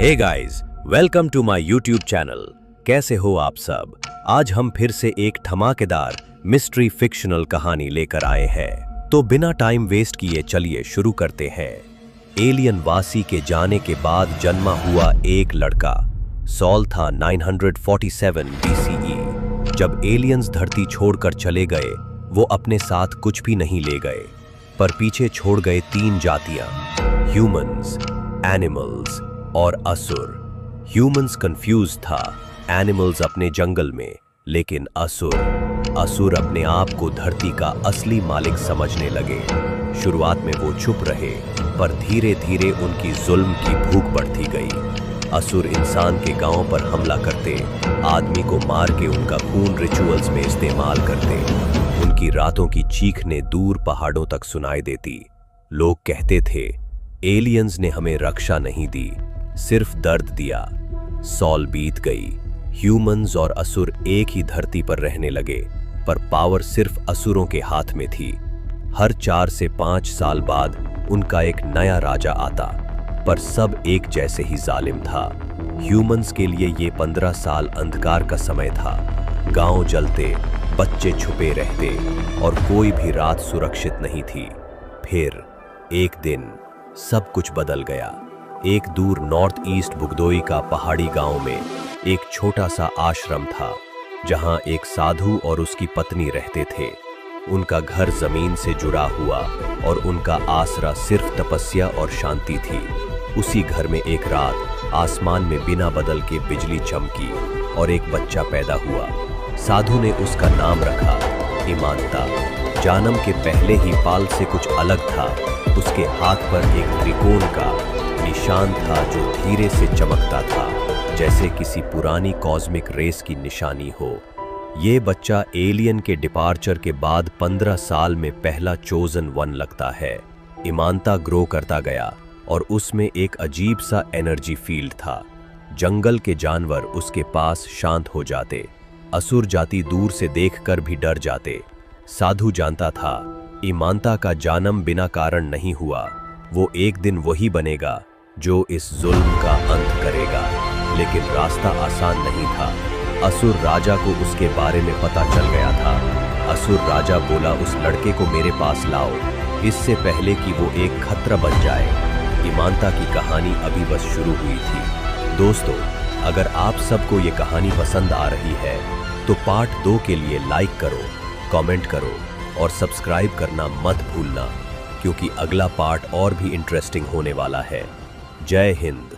Hey guys, welcome to my YouTube channel. कैसे हो आप सब? आज हम फिर से एक धमाकेदार मिस्ट्री फिक्शनल कहानी लेकर आए हैं। तो बिना टाइम वेस्ट किए चलिए शुरू करते हैं। एलियन वासी के जाने के बाद जन्मा हुआ एक लड़का। सॉल था 947 BCE। जब एलियंस धरती छोड़कर चले गए, वो अपने साथ कुछ भी नहीं ले गए, पर पीछे छोड़ गए तीन जातियां, ह्यूमंस, एनिमल्स और असुर। ह्यूमंस कंफ्यूज था, एनिमल्स अपने जंगल में, लेकिन असुर अपने आप को धरती का असली मालिक समझने लगे। शुरुआत में वो चुप रहे, पर धीरे धीरे उनकी जुल्म की भूख बढ़ती गई। असुर इंसान के गांव पर हमला करते, आदमी को मार के उनका खून रिचुअल्स में इस्तेमाल करते। उनकी रातों की चीखने दूर पहाड़ों तक सुनाई देती। लोग कहते थे, एलियंस ने हमें रक्षा नहीं दी, सिर्फ दर्द दिया। सॉल बीत गई, ह्यूमंस और असुर एक ही धरती पर रहने लगे, पर पावर सिर्फ असुरों के हाथ में थी। हर 4 से 5 साल बाद उनका एक नया राजा आता, पर सब एक जैसे ही जालिम था। ह्यूमंस के लिए ये 15 साल अंधकार का समय था। गांव जलते, बच्चे छुपे रहते और कोई भी रात सुरक्षित नहीं थी। फिर एक दिन सब कुछ बदल गया। एक दूर नॉर्थ ईस्ट बुगदोई का पहाड़ी गांव में एक छोटा सा आश्रम था, जहां एक साधु और उसकी पत्नी रहते थे। उनका घर जमीन से जुड़ा हुआ और उनका आसरा सिर्फ तपस्या और शांति थी। उसी घर में एक रात आसमान में बिना बदल के बिजली चमकी और एक बच्चा पैदा हुआ। साधु ने उसका नाम रखा ईमानता। जन्म के पहले ही पाल से कुछ अलग था। उसके हाथ पर एक त्रिकोण का निशान था जो धीरे से चमकता था, जैसे किसी पुरानी कॉस्मिक रेस की निशानी हो। ये बच्चा एलियन के डिपार्चर के बाद 15 साल में पहला चोजन वन लगता है। ईमानता ग्रो करता गया और उसमें एक अजीब सा एनर्जी फील्ड था। जंगल के जानवर उसके पास शांत हो जाते। असुर जाति दूर से देखकर भी डर जाते। साधु जानता था, ईमानता का जन्म बिना कारण नहीं हुआ। वो एक दिन वही बनेगा जो इस जुल्म का अंत करेगा। लेकिन रास्ता आसान नहीं था। असुर राजा को उसके बारे में पता चल गया था। असुर राजा बोला, उस लड़के को मेरे पास लाओ, इससे पहले कि वो एक खतरा बन जाए। ईमानता की कहानी अभी बस शुरू हुई थी। दोस्तों, अगर आप सबको ये कहानी पसंद आ रही है तो पार्ट 2 के लिए लाइक करो, कमेंट करो और सब्सक्राइब करना मत भूलना, क्योंकि अगला पार्ट और भी इंटरेस्टिंग होने वाला है। जय हिंद।